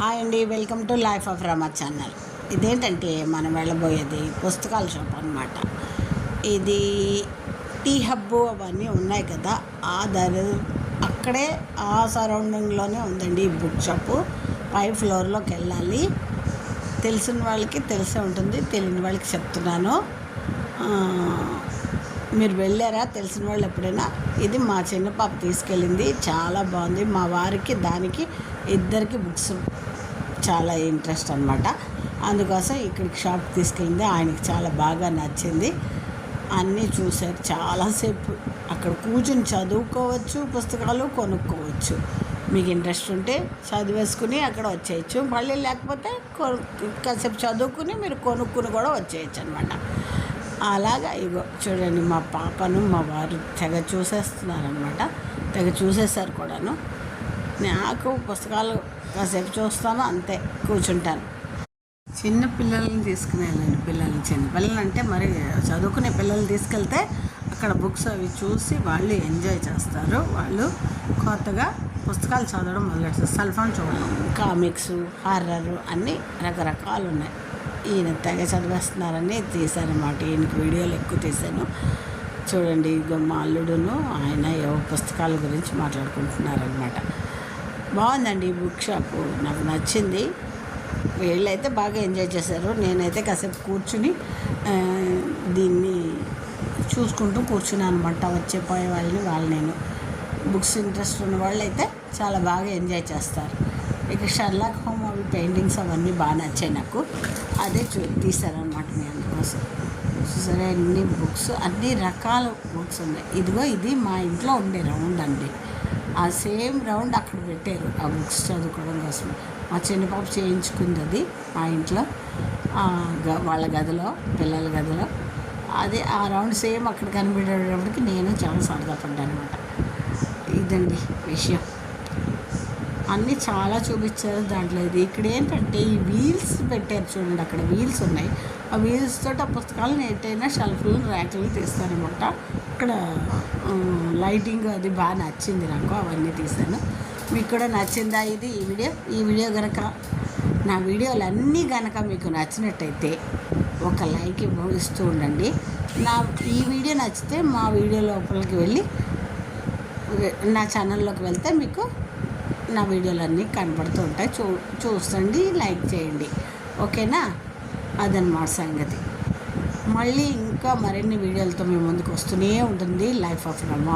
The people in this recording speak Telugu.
హాయ్ అండి, welcome to life of Rama channel. ఇదేంటంటే మనం వెళ్ళబోయేది పుస్తకాల షాప్ అనమాట. ఇది టీ హబ్బు అవన్నీ ఉన్నాయి కదా, అక్కడే ఆ సరౌండింగ్లోనే ఉందండి ఈ బుక్ షాపు. పై ఫ్లోర్లోకి వెళ్ళాలి. తెలిసిన వాళ్ళకి తెలిసే ఉంటుంది, తెలియని వాళ్ళకి చెప్తున్నాను. మీరు వెళ్ళారా? తెలిసిన వాళ్ళు ఎప్పుడైనా? ఇది మా చిన్న పాప తీసుకెళ్ళింది, చాలా బాగుంది. మా వారికి దానికి ఇద్దరికి బుక్స్ చాలా ఇంట్రెస్ట్ అనమాట. అందుకోసం ఇక్కడికి షాప్ తీసుకెళ్ళింది. ఆయనకి చాలా బాగా నచ్చింది. అన్నీ చూశారు చాలాసేపు. అక్కడ కూర్చుని చదువుకోవచ్చు, పుస్తకాలు కొనుక్కోవచ్చు. మీకు ఇంట్రెస్ట్ ఉంటే చదివేసుకుని అక్కడ వచ్చేయచ్చు. మళ్ళీ లేకపోతే కాసేపు చదువుకుని మీరు కొనుక్కుని కూడా వచ్చేయచ్చు అనమాట. అలాగా ఇగో చూడండి, మా పాపను మా వారు తెగ చూసేస్తున్నారనమాట. తెగ చూసేసారు కూడాను. నాకు పుస్తకాలు కాసేపు చూస్తాను, అంతే, కూర్చుంటాను. చిన్న పిల్లల్ని తీసుకుని వెళ్ళండి. చిన్న పిల్లలు అంటే మరి చదువుకునే పిల్లల్ని తీసుకెళ్తే అక్కడ బుక్స్ అవి చూసి వాళ్ళు ఎంజాయ్ చేస్తారు. వాళ్ళు కొత్తగా పుస్తకాలు చదవడం మొదలెడతారు. సెల్ ఫోన్ చూడడం, కామిక్స్, హారర్ అన్నీ రకరకాలు ఉన్నాయి. ఈయన తెగ చదివేస్తున్నారని తీశానమాట. ఈయనకి వీడియోలు ఎక్కువ తీశాను. చూడండి, ఇగో మా అల్లుడును ఆయన ఏవో పుస్తకాల గురించి మాట్లాడుకుంటున్నారనమాట. బాగుందండి ఈ బుక్ షాపు, నాకు నచ్చింది. వీళ్ళైతే బాగా ఎంజాయ్ చేశారు. నేనైతే కాసేపు కూర్చుని దీన్ని చూసుకుంటూ కూర్చున్నాను అనమాట. వచ్చేపోయే వాళ్ళని నేను బుక్స్ ఇంట్రెస్ట్ ఉన్న వాళ్ళు అయితే చాలా బాగా ఎంజాయ్ చేస్తారు. ఇక షర్లాక్ హోమ్ అవి పెయింటింగ్స్ అవన్నీ బాగా నచ్చాయి నాకు. అదే తీశారనమాట మీ అందుకోసం. సరే, అన్ని బుక్స్, అన్ని రకాల బుక్స్ ఉన్నాయి. ఇదిగో ఇది మా ఇంట్లో ఉండే రౌండ్ అండి. ఆ సేమ్ రౌండ్ అక్కడ పెట్టారు ఆ బుక్స్ చదువుకోవడం కోసం. మా చిన్న పాప చేయించుకుంది అది మా ఇంట్లో, వాళ్ళ గదిలో, పిల్లల గదిలో. అదే ఆ రౌండ్ సేమ్ అక్కడ కనిపెట్టేటప్పటికి నేను చాలా సరదా పడ్డాను అనమాట. ఇదండి విషయం. అన్నీ చాలా చూపించారు దాంట్లో. ఇది ఇక్కడ ఏంటంటే ఈ వీల్స్ పెట్టారు చూడండి, అక్కడ వీల్స్ ఉన్నాయి. ఆ వీల్స్ తోటి ఆ పుస్తకాలను ఎట్టయినా షెల్ఫ్లు, ర్యాకులు తీస్తారనమాట. ఇక్కడ లైటింగ్ అది బాగా నచ్చింది నాకు, అవన్నీ తీశాను. మీకు కూడా నచ్చిందా ఈ వీడియో కనుక, నా వీడియోలు కనుక మీకు నచ్చినట్టయితే ఒక లైక్ ఇస్తూ ఉండండి. ఈ వీడియో నచ్చితే మా వీడియో లోపలికి వెళ్ళి నా ఛానల్లోకి వెళ్తే మీకు నా వీడియోలన్నీ కనపడుతూ ఉంటాయి. చూస్తండి, లైక్ చేయండి. ఓకేనా? అదనమాట సంగతి. మళ్ళీ ఇంకా మరిన్ని వీడియోలతో మీ ముందుకు వస్తూనే ఉంటుంది లైఫ్ ఆఫ్ రమా.